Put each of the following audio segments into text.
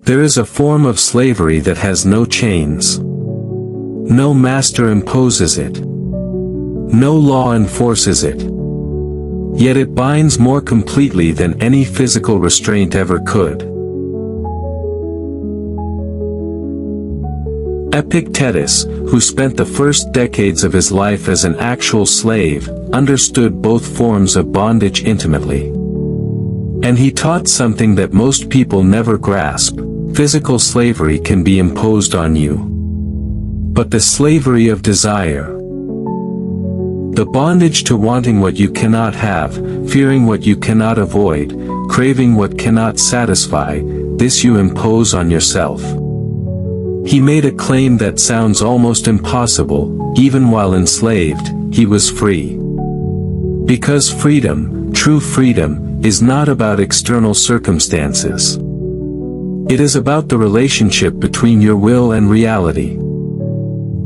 There is a form of slavery that has no chains. No master imposes it. No law enforces it. Yet it binds more completely than any physical restraint ever could. Epictetus, who spent the first decades of his life as an actual slave, understood both forms of bondage intimately. And he taught something that most people never grasp: physical slavery can be imposed on you. But the slavery of desire, the bondage to wanting what you cannot have, fearing what you cannot avoid, craving what cannot satisfy, this you impose on yourself. He made a claim that sounds almost impossible. Even while enslaved, he was free. Because freedom, true freedom, is not about external circumstances. It is about the relationship between your will and reality.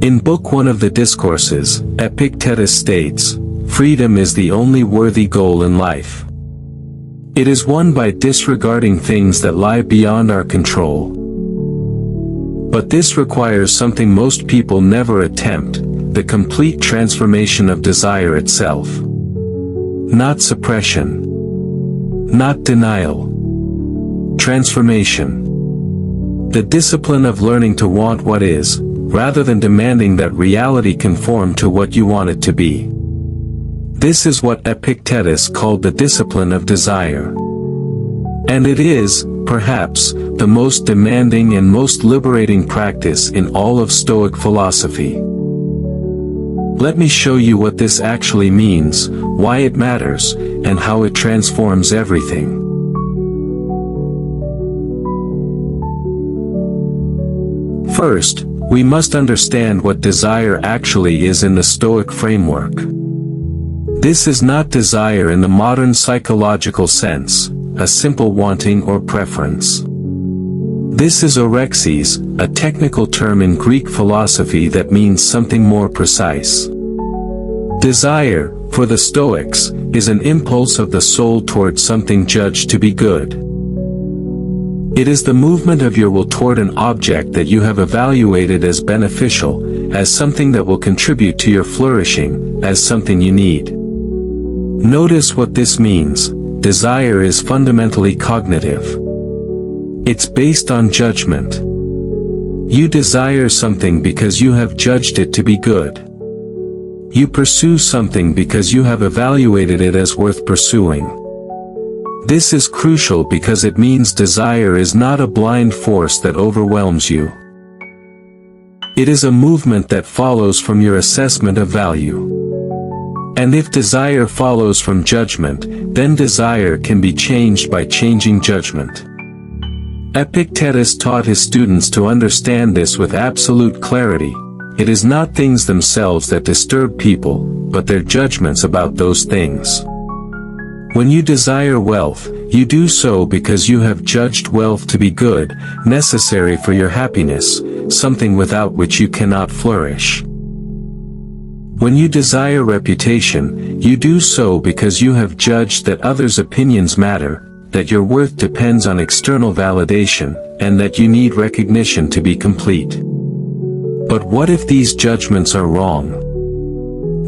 In Book 1 of the Discourses, Epictetus states, "Freedom is the only worthy goal in life. It is won by disregarding things that lie beyond our control." But this requires something most people never attempt: the complete transformation of desire itself. Not suppression. Not denial. Transformation. The discipline of learning to want what is, rather than demanding that reality conform to what you want it to be. This is what Epictetus called the discipline of desire. And it is, perhaps, the most demanding and most liberating practice in all of Stoic philosophy. Let me show you what this actually means, why it matters, and how it transforms everything. First, we must understand what desire actually is in the Stoic framework. This is not desire in the modern psychological sense, a simple wanting or preference. This is orexis, a technical term in Greek philosophy that means something more precise. Desire, for the Stoics, is an impulse of the soul towards something judged to be good. It is the movement of your will toward an object that you have evaluated as beneficial, as something that will contribute to your flourishing, as something you need. Notice what this means: desire is fundamentally cognitive. It's based on judgment. You desire something because you have judged it to be good. You pursue something because you have evaluated it as worth pursuing. This is crucial because it means desire is not a blind force that overwhelms you. It is a movement that follows from your assessment of value. And if desire follows from judgment, then desire can be changed by changing judgment. Epictetus taught his students to understand this with absolute clarity. It is not things themselves that disturb people, but their judgments about those things. When you desire wealth, you do so because you have judged wealth to be good, necessary for your happiness, something without which you cannot flourish. When you desire reputation, you do so because you have judged that others' opinions matter, that your worth depends on external validation, and that you need recognition to be complete. But what if these judgments are wrong?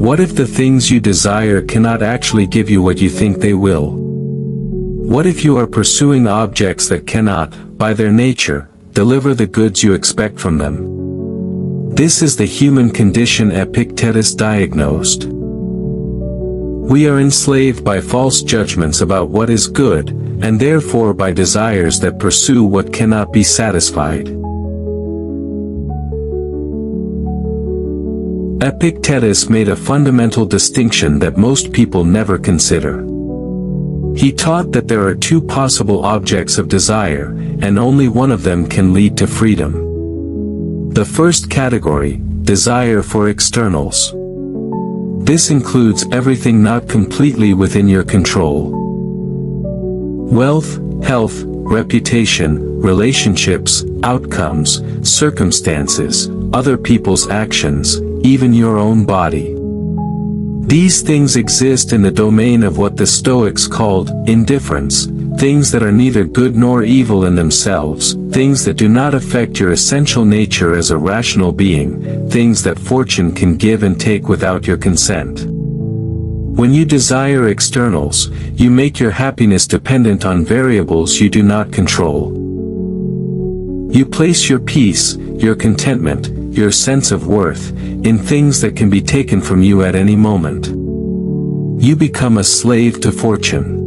What if the things you desire cannot actually give you what you think they will? What if you are pursuing objects that cannot, by their nature, deliver the goods you expect from them? This is the human condition Epictetus diagnosed. We are enslaved by false judgments about what is good, and therefore by desires that pursue what cannot be satisfied. Epictetus made a fundamental distinction that most people never consider. He taught that there are two possible objects of desire, and only one of them can lead to freedom. The first category, desire for externals. This includes everything not completely within your control. Wealth, health, reputation, relationships, outcomes, circumstances, other people's actions, even your own body. These things exist in the domain of what the Stoics called indifference, things that are neither good nor evil in themselves, things that do not affect your essential nature as a rational being, things that fortune can give and take without your consent. When you desire externals, you make your happiness dependent on variables you do not control. You place your peace, your contentment, your sense of worth, in things that can be taken from you at any moment. You become a slave to fortune.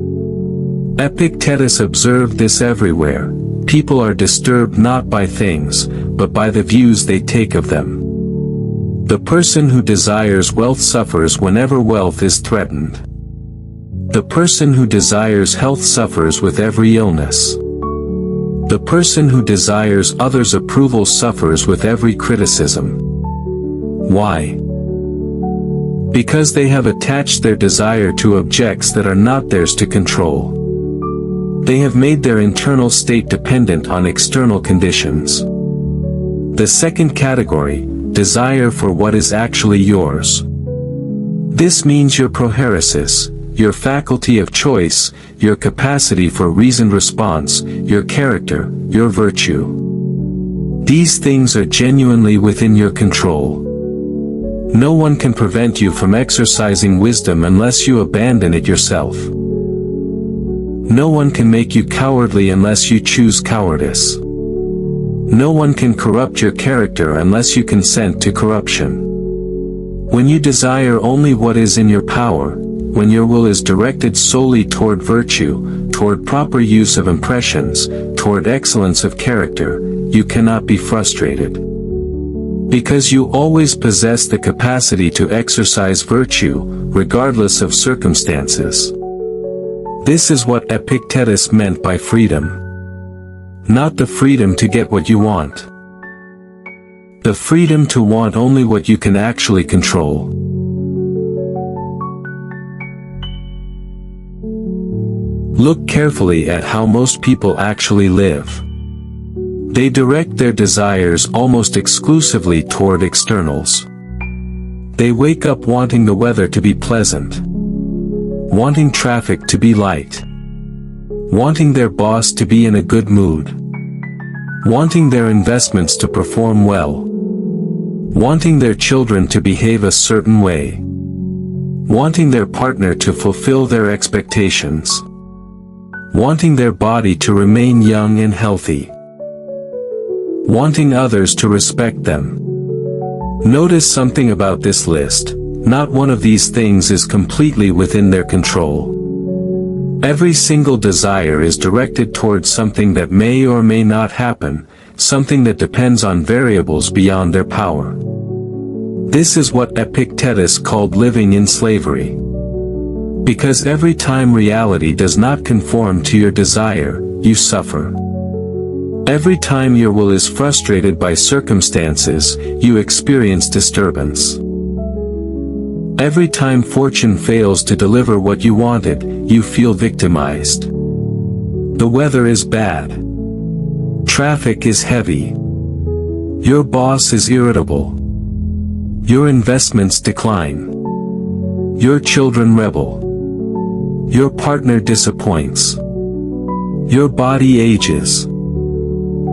Epictetus observed this everywhere. People are disturbed not by things, but by the views they take of them. The person who desires wealth suffers whenever wealth is threatened. The person who desires health suffers with every illness. The person who desires others' approval suffers with every criticism. Why? Because they have attached their desire to objects that are not theirs to control. They have made their internal state dependent on external conditions. The second category, desire for what is actually yours. This means your prohairesis, your faculty of choice, your capacity for reasoned response, your character, your virtue. These things are genuinely within your control. No one can prevent you from exercising wisdom unless you abandon it yourself. No one can make you cowardly unless you choose cowardice. No one can corrupt your character unless you consent to corruption. When you desire only what is in your power, when your will is directed solely toward virtue, toward proper use of impressions, toward excellence of character, you cannot be frustrated. Because you always possess the capacity to exercise virtue, regardless of circumstances. This is what Epictetus meant by freedom. Not the freedom to get what you want. The freedom to want only what you can actually control. Look carefully at how most people actually live. They direct their desires almost exclusively toward externals. They wake up wanting the weather to be pleasant, wanting traffic to be light, wanting their boss to be in a good mood, wanting their investments to perform well, wanting their children to behave a certain way, wanting their partner to fulfill their expectations, wanting their body to remain young and healthy, wanting others to respect them. Notice something about this list. Not one of these things is completely within their control. Every single desire is directed towards something that may or may not happen, something that depends on variables beyond their power. This is what Epictetus called living in slavery. Because every time reality does not conform to your desire, you suffer. Every time your will is frustrated by circumstances, you experience disturbance. Every time fortune fails to deliver what you wanted, you feel victimized. The weather is bad. Traffic is heavy. Your boss is irritable. Your investments decline. Your children rebel. Your partner disappoints. Your body ages.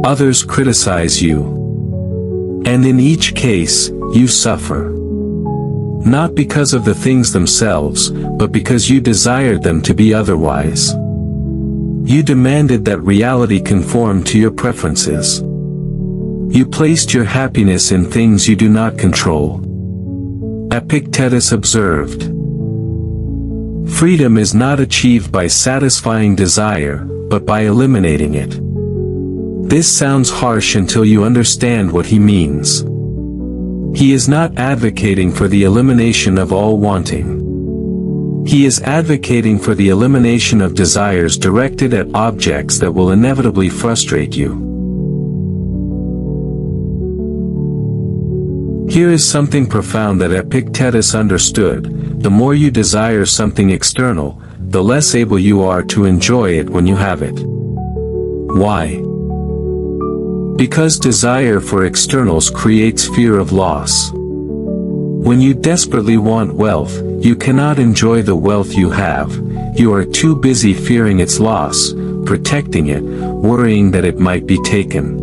Others criticize you. And in each case, you suffer. Not because of the things themselves, but because you desired them to be otherwise. You demanded that reality conform to your preferences. You placed your happiness in things you do not control. Epictetus observed, freedom is not achieved by satisfying desire, but by eliminating it. This sounds harsh until you understand what he means. He is not advocating for the elimination of all wanting. He is advocating for the elimination of desires directed at objects that will inevitably frustrate you. Here is something profound that Epictetus understood: the more you desire something external, the less able you are to enjoy it when you have it. Why? Because desire for externals creates fear of loss. When you desperately want wealth, you cannot enjoy the wealth you have. You are too busy fearing its loss, protecting it, worrying that it might be taken.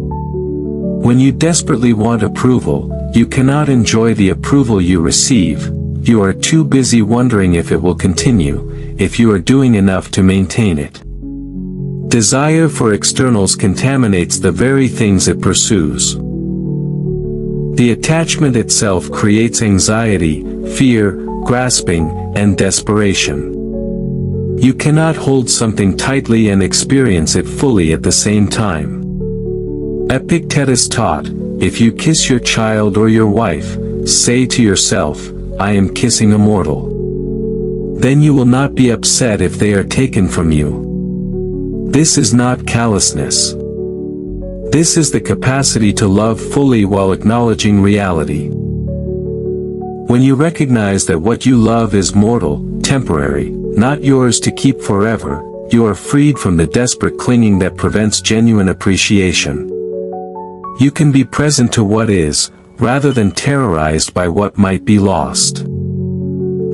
When you desperately want approval, you cannot enjoy the approval you receive. You are too busy wondering if it will continue, if you are doing enough to maintain it. Desire for externals contaminates the very things it pursues. The attachment itself creates anxiety, fear, grasping, and desperation. You cannot hold something tightly and experience it fully at the same time. Epictetus taught, if you kiss your child or your wife, say to yourself, I am kissing a mortal. Then you will not be upset if they are taken from you. This is not callousness. This is the capacity to love fully while acknowledging reality. When you recognize that what you love is mortal, temporary, not yours to keep forever, you are freed from the desperate clinging that prevents genuine appreciation. You can be present to what is, rather than terrorized by what might be lost.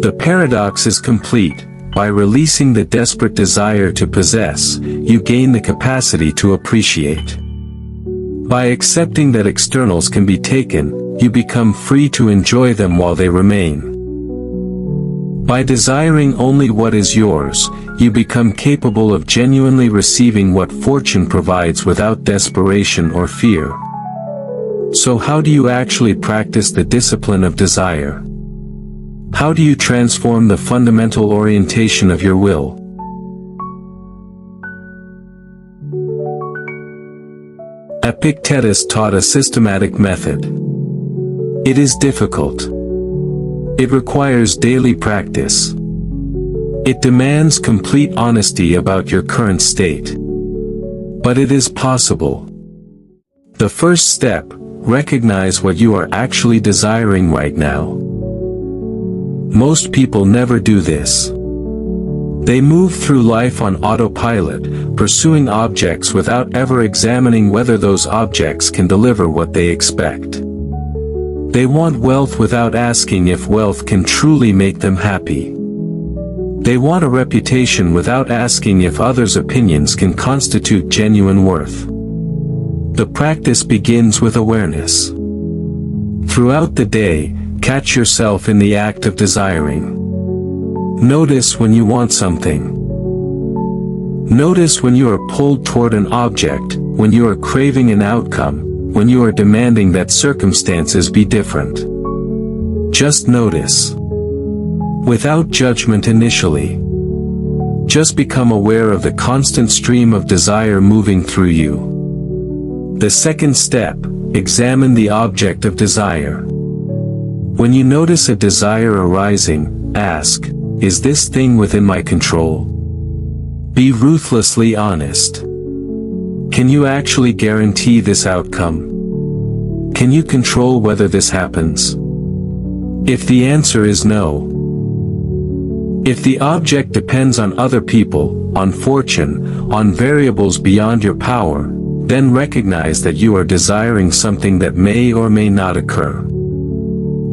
The paradox is complete. By releasing the desperate desire to possess, you gain the capacity to appreciate. By accepting that externals can be taken, you become free to enjoy them while they remain. By desiring only what is yours, you become capable of genuinely receiving what fortune provides without desperation or fear. So how do you actually practice the discipline of desire? How do you transform the fundamental orientation of your will? Epictetus taught a systematic method. It is difficult. It requires daily practice. It demands complete honesty about your current state. But it is possible. The first step, recognize what you are actually desiring right now. Most people never do this. They move through life on autopilot, pursuing objects without ever examining whether those objects can deliver what they expect. They want wealth without asking if wealth can truly make them happy. They want a reputation without asking if others' opinions can constitute genuine worth. The practice begins with awareness. Throughout the day, catch yourself in the act of desiring. Notice when you want something. Notice when you are pulled toward an object, when you are craving an outcome, when you are demanding that circumstances be different. Just notice. Without judgment initially. Just become aware of the constant stream of desire moving through you. The second step, examine the object of desire. When you notice a desire arising, ask, is this thing within my control? Be ruthlessly honest. Can you actually guarantee this outcome? Can you control whether this happens? If the answer is no. If the object depends on other people, on fortune, on variables beyond your power, then recognize that you are desiring something that may or may not occur.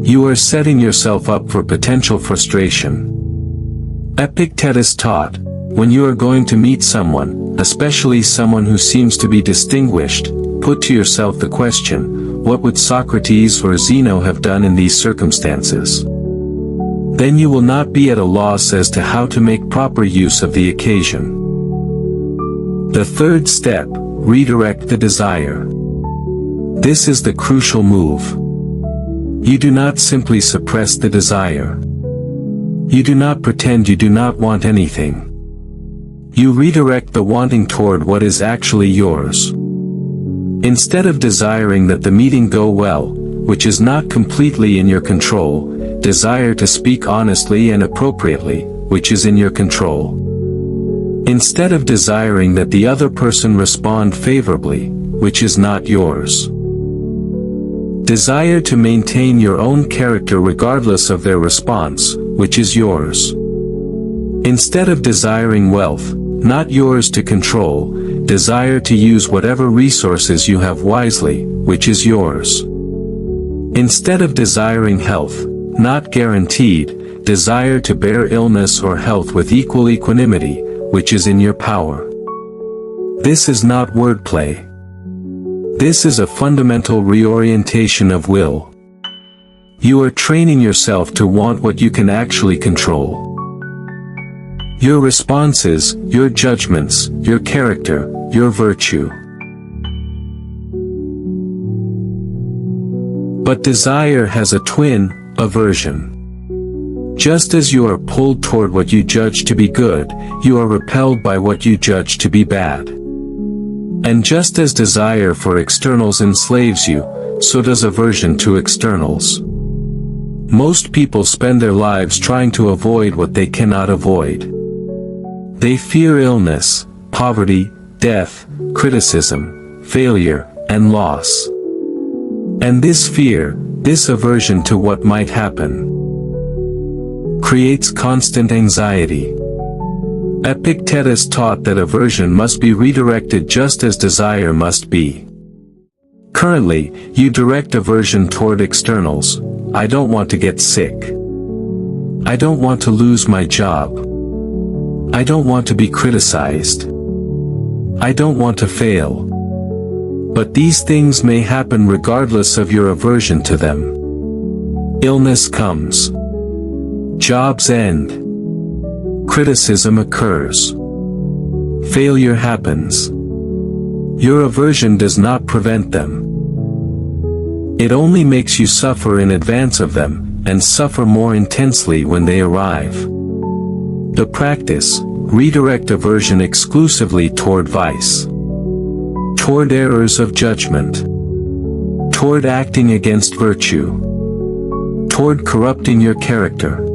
You are setting yourself up for potential frustration. Epictetus taught, when you are going to meet someone, especially someone who seems to be distinguished, put to yourself the question, what would Socrates or Zeno have done in these circumstances? Then you will not be at a loss as to how to make proper use of the occasion. The third step, redirect the desire. This is the crucial move. You do not simply suppress the desire. You do not pretend you do not want anything. You redirect the wanting toward what is actually yours. Instead of desiring that the meeting go well, which is not completely in your control, desire to speak honestly and appropriately, which is in your control. Instead of desiring that the other person respond favorably, which is not yours. Desire to maintain your own character regardless of their response, which is yours. Instead of desiring wealth, not yours to control, desire to use whatever resources you have wisely, which is yours. Instead of desiring health, not guaranteed, desire to bear illness or health with equal equanimity, which is in your power. This is not wordplay. This is a fundamental reorientation of will. You are training yourself to want what you can actually control. Your responses, your judgments, your character, your virtue. But desire has a twin, aversion. Just as you are pulled toward what you judge to be good, you are repelled by what you judge to be bad. And just as desire for externals enslaves you, so does aversion to externals. Most people spend their lives trying to avoid what they cannot avoid. They fear illness, poverty, death, criticism, failure, and loss. And this fear, this aversion to what might happen, creates constant anxiety. Epictetus taught that aversion must be redirected just as desire must be. Currently, you direct aversion toward externals. I don't want to get sick. I don't want to lose my job. I don't want to be criticized. I don't want to fail. But these things may happen regardless of your aversion to them. Illness comes. Jobs end. Criticism occurs. Failure happens. Your aversion does not prevent them. It only makes you suffer in advance of them, and suffer more intensely when they arrive. The practice, redirect aversion exclusively toward vice. Toward errors of judgment. Toward acting against virtue. Toward corrupting your character.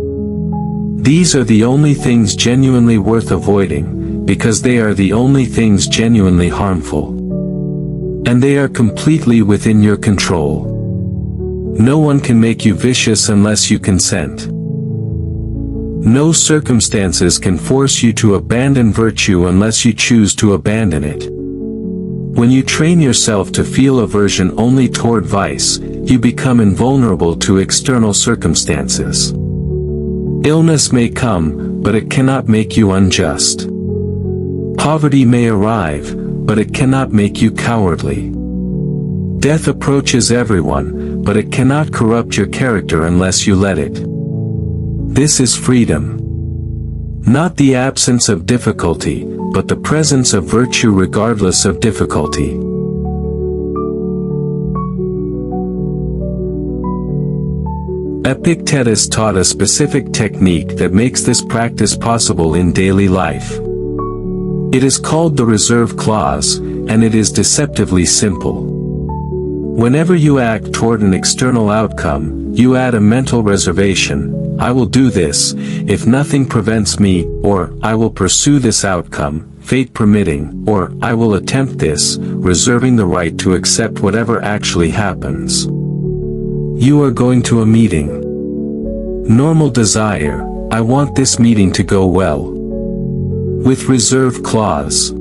These are the only things genuinely worth avoiding, because they are the only things genuinely harmful. And they are completely within your control. No one can make you vicious unless you consent. No circumstances can force you to abandon virtue unless you choose to abandon it. When you train yourself to feel aversion only toward vice, you become invulnerable to external circumstances. Illness may come, but it cannot make you unjust. Poverty may arrive, but it cannot make you cowardly. Death approaches everyone, but it cannot corrupt your character unless you let it. This is freedom. Not the absence of difficulty, but the presence of virtue regardless of difficulty. Epictetus taught a specific technique that makes this practice possible in daily life. It is called the reserve clause, and it is deceptively simple. Whenever you act toward an external outcome, you add a mental reservation. I will do this, if nothing prevents me, or I will pursue this outcome, fate permitting, or I will attempt this, reserving the right to accept whatever actually happens. You are going to a meeting. Normal desire, I want this meeting to go well. With reserve clause,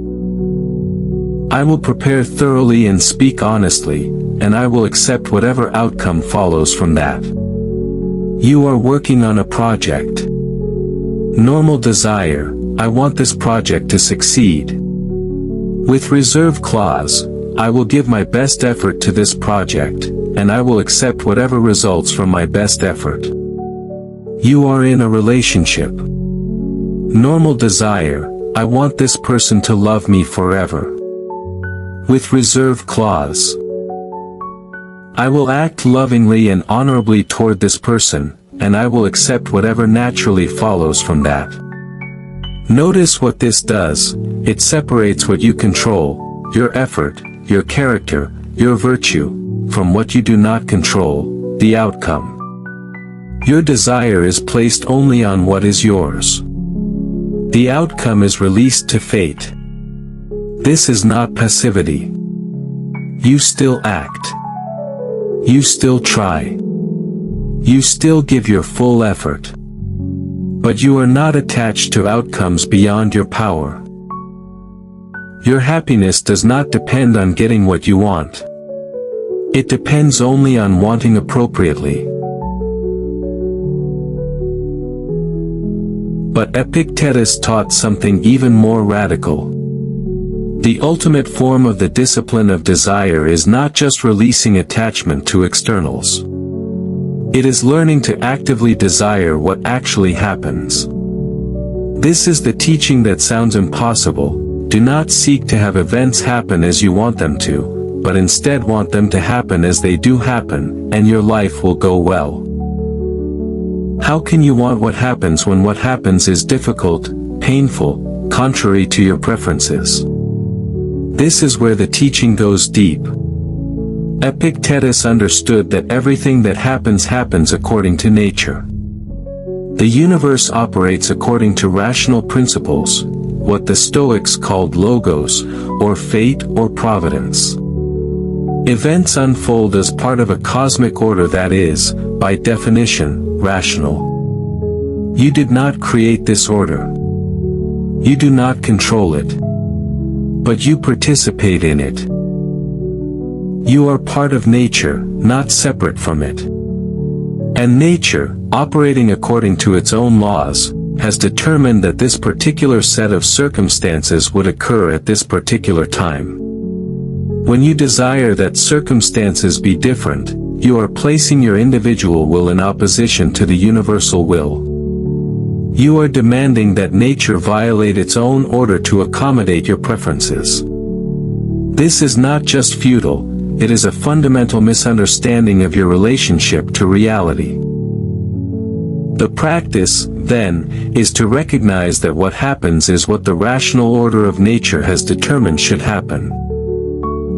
I will prepare thoroughly and speak honestly, and I will accept whatever outcome follows from that. You are working on a project. Normal desire, I want this project to succeed. With reserve clause, I will give my best effort to this project, and I will accept whatever results from my best effort. You are in a relationship. Normal desire, I want this person to love me forever. With reserve clause, I will act lovingly and honorably toward this person, and I will accept whatever naturally follows from that. Notice what this does. It separates what you control, your effort, your character, your virtue, from what you do not control, the outcome. Your desire is placed only on what is yours. The outcome is released to fate. This is not passivity. You still act. You still try. You still give your full effort. But you are not attached to outcomes beyond your power. Your happiness does not depend on getting what you want. It depends only on wanting appropriately. But Epictetus taught something even more radical. The ultimate form of the discipline of desire is not just releasing attachment to externals. It is learning to actively desire what actually happens. This is the teaching that sounds impossible. Do not seek to have events happen as you want them to, but instead want them to happen as they do happen, and your life will go well. How can you want what happens when what happens is difficult, painful, contrary to your preferences? This is where the teaching goes deep. Epictetus understood that everything that happens happens according to nature. The universe operates according to rational principles, what the Stoics called logos, or fate or providence. Events unfold as part of a cosmic order that is, by definition, rational. You did not create this order. You do not control it. But you participate in it. You are part of nature, not separate from it. And nature, operating according to its own laws, has determined that this particular set of circumstances would occur at this particular time. When you desire that circumstances be different, you are placing your individual will in opposition to the universal will. You are demanding that nature violate its own order to accommodate your preferences. This is not just futile, it is a fundamental misunderstanding of your relationship to reality. The practice, then, is to recognize that what happens is what the rational order of nature has determined should happen.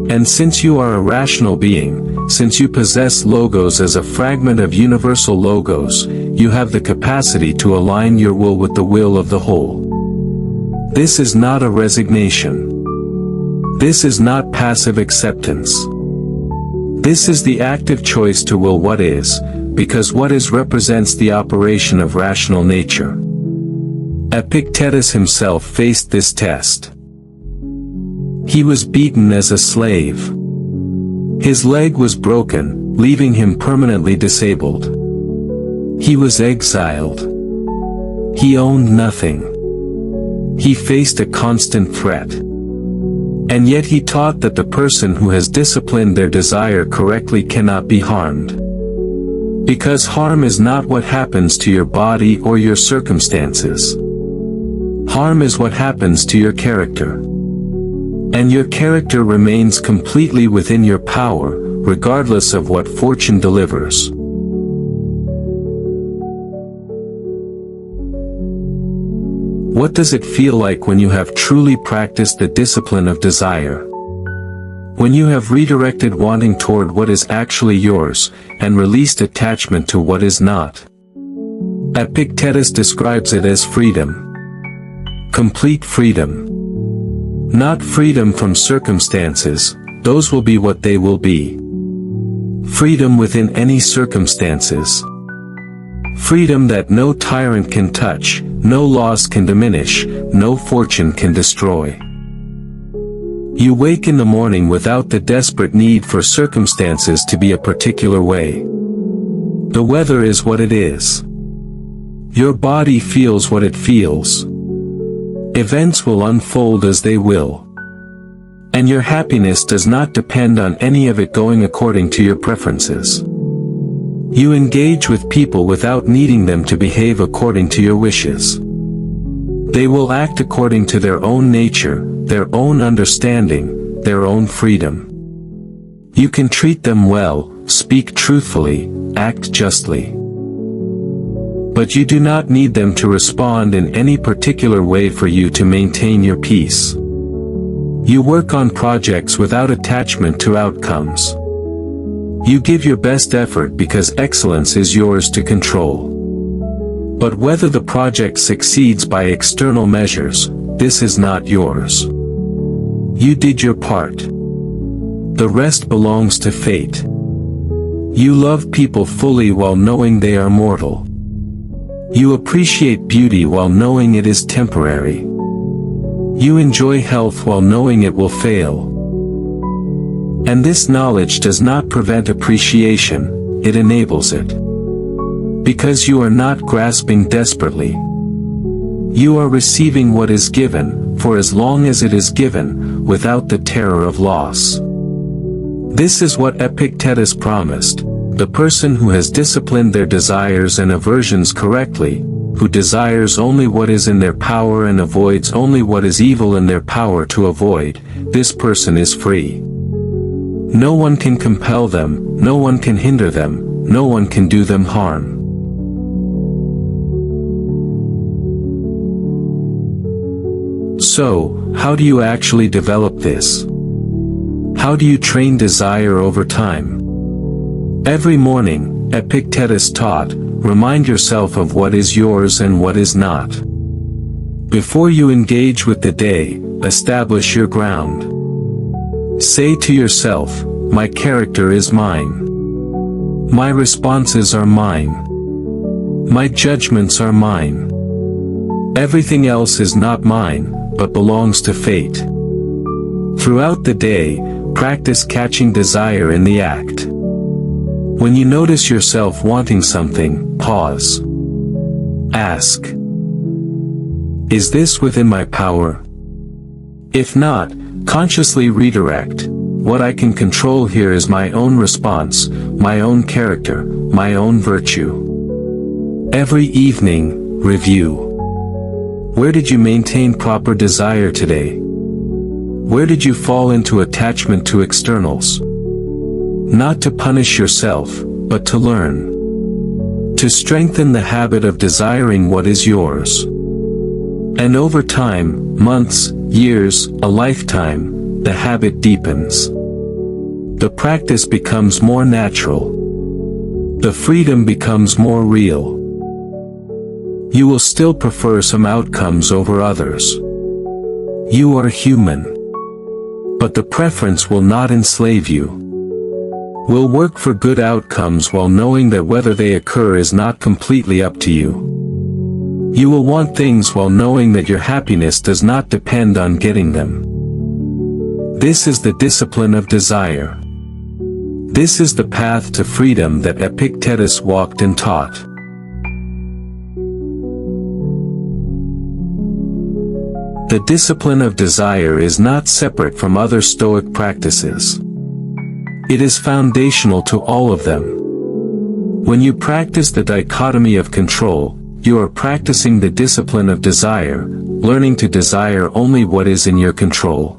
And since you are a rational being, since you possess logos as a fragment of universal logos, you have the capacity to align your will with the will of the whole. This is not a resignation. This is not passive acceptance. This is the active choice to will what is, because what is represents the operation of rational nature. Epictetus himself faced this test. He was beaten as a slave. His leg was broken, leaving him permanently disabled. He was exiled. He owned nothing. He faced a constant threat. And yet he taught that the person who has disciplined their desire correctly cannot be harmed. Because harm is not what happens to your body or your circumstances. Harm is what happens to your character. And your character remains completely within your power, regardless of what fortune delivers. What does it feel like when you have truly practiced the discipline of desire? When you have redirected wanting toward what is actually yours, and released attachment to what is not. Epictetus describes it as freedom. Complete freedom. Not freedom from circumstances, those will be what they will be. Freedom within any circumstances. Freedom that no tyrant can touch, no loss can diminish, no fortune can destroy. You wake in the morning without the desperate need for circumstances to be a particular way. The weather is what it is. Your body feels what it feels. Events will unfold as they will. And your happiness does not depend on any of it going according to your preferences. You engage with people without needing them to behave according to your wishes. They will act according to their own nature, their own understanding, their own freedom. You can treat them well, speak truthfully, act justly. But you do not need them to respond in any particular way for you to maintain your peace. You work on projects without attachment to outcomes. You give your best effort because excellence is yours to control. But whether the project succeeds by external measures, this is not yours. You did your part. The rest belongs to fate. You love people fully while knowing they are mortal. You appreciate beauty while knowing it is temporary. You enjoy health while knowing it will fail. And this knowledge does not prevent appreciation, it enables it. Because you are not grasping desperately. You are receiving what is given, for as long as it is given, without the terror of loss. This is what Epictetus promised: the person who has disciplined their desires and aversions correctly, who desires only what is in their power and avoids only what is evil in their power to avoid, this person is free. No one can compel them, no one can hinder them, no one can do them harm. So, how do you actually develop this? How do you train desire over time? Every morning, Epictetus taught, remind yourself of what is yours and what is not. Before you engage with the day, establish your ground. Say to yourself, my character is mine. My responses are mine. My judgments are mine. Everything else is not mine, but belongs to fate. Throughout the day, practice catching desire in the act. When you notice yourself wanting something, pause. Ask, is this within my power? If not, consciously redirect. What I can control here is my own response, my own character, my own virtue. Every evening, review. Where did you maintain proper desire today? Where did you fall into attachment to externals? Not to punish yourself, but to learn. To strengthen the habit of desiring what is yours. And over time, months, years, a lifetime, the habit deepens. The practice becomes more natural. The freedom becomes more real. You will still prefer some outcomes over others. You are human. But the preference will not enslave you. Will work for good outcomes while knowing that whether they occur is not completely up to you. You will want things while knowing that your happiness does not depend on getting them. This is the discipline of desire. This is the path to freedom that Epictetus walked and taught. The discipline of desire is not separate from other Stoic practices. It is foundational to all of them. When you practice the dichotomy of control, you are practicing the discipline of desire, learning to desire only what is in your control.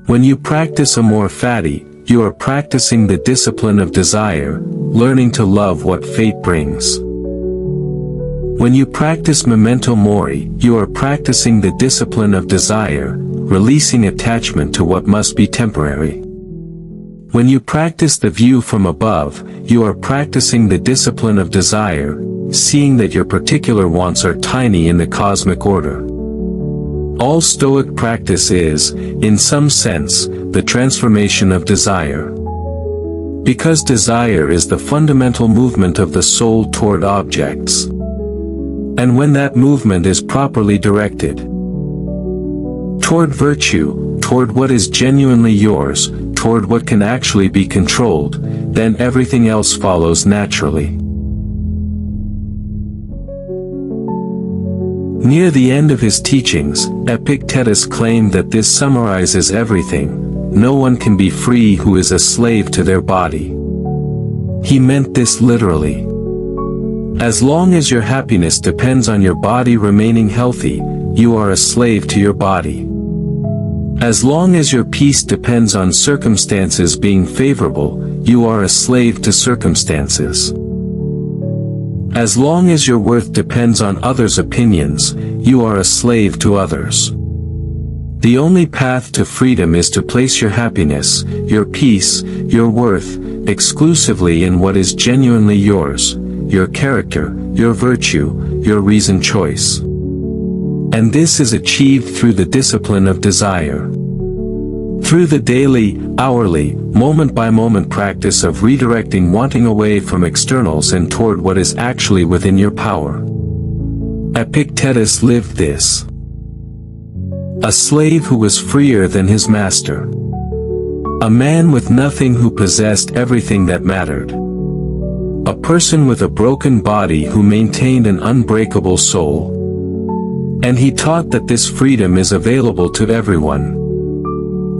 When you practice amor fati, you are practicing the discipline of desire, learning to love what fate brings. When you practice memento mori, you are practicing the discipline of desire, releasing attachment to what must be temporary. When you practice the view from above, you are practicing the discipline of desire, seeing that your particular wants are tiny in the cosmic order. All Stoic practice is, in some sense, the transformation of desire. Because desire is the fundamental movement of the soul toward objects. And when that movement is properly directed toward virtue, toward what is genuinely yours, toward what can actually be controlled, then everything else follows naturally. Near the end of his teachings, Epictetus claimed that this summarizes everything: no one can be free who is a slave to their body. He meant this literally. As long as your happiness depends on your body remaining healthy, you are a slave to your body. As long as your peace depends on circumstances being favorable, you are a slave to circumstances. As long as your worth depends on others' opinions, you are a slave to others. The only path to freedom is to place your happiness, your peace, your worth, exclusively in what is genuinely yours, your character, your virtue, your reasoned choice. And this is achieved through the discipline of desire. Through the daily, hourly, moment-by-moment practice of redirecting wanting away from externals and toward what is actually within your power. Epictetus lived this. A slave who was freer than his master. A man with nothing who possessed everything that mattered. A person with a broken body who maintained an unbreakable soul. And he taught that this freedom is available to everyone.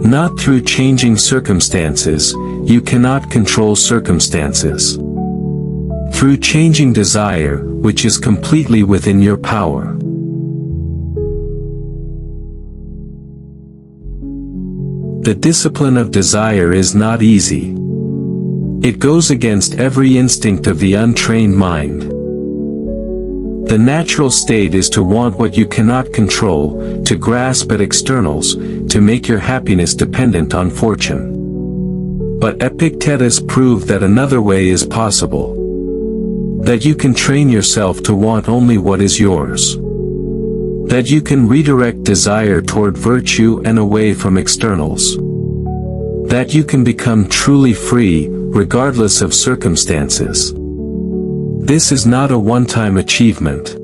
Not through changing circumstances, you cannot control circumstances. Through changing desire, which is completely within your power. The discipline of desire is not easy. It goes against every instinct of the untrained mind. The natural state is to want what you cannot control, to grasp at externals, to make your happiness dependent on fortune. But Epictetus proved that another way is possible. That you can train yourself to want only what is yours. That you can redirect desire toward virtue and away from externals. That you can become truly free, regardless of circumstances. This is not a one-time achievement.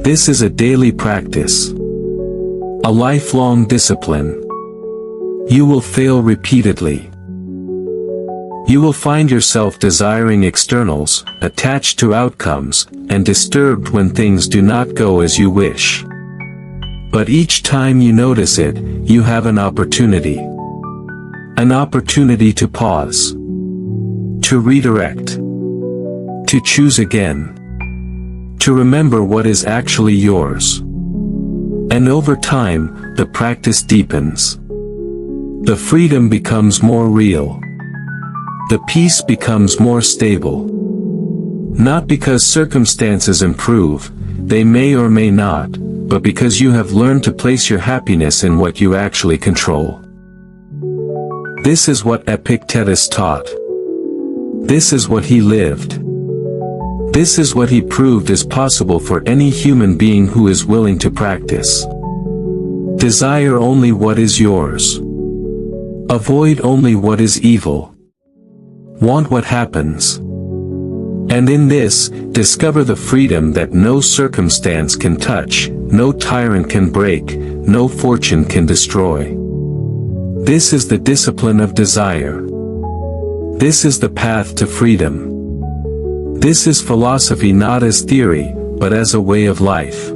This is a daily practice. A lifelong discipline. You will fail repeatedly. You will find yourself desiring externals, attached to outcomes, and disturbed when things do not go as you wish. But each time you notice it, you have an opportunity. An opportunity to pause. To redirect. To choose again. To remember what is actually yours. And over time, the practice deepens. The freedom becomes more real. The peace becomes more stable. Not because circumstances improve, they may or may not, but because you have learned to place your happiness in what you actually control. This is what Epictetus taught. This is what he lived. This is what he proved is possible for any human being who is willing to practice. Desire only what is yours. Avoid only what is evil. Want what happens. And in this, discover the freedom that no circumstance can touch, no tyrant can break, no fortune can destroy. This is the discipline of desire. This is the path to freedom. This is philosophy not as theory, but as a way of life.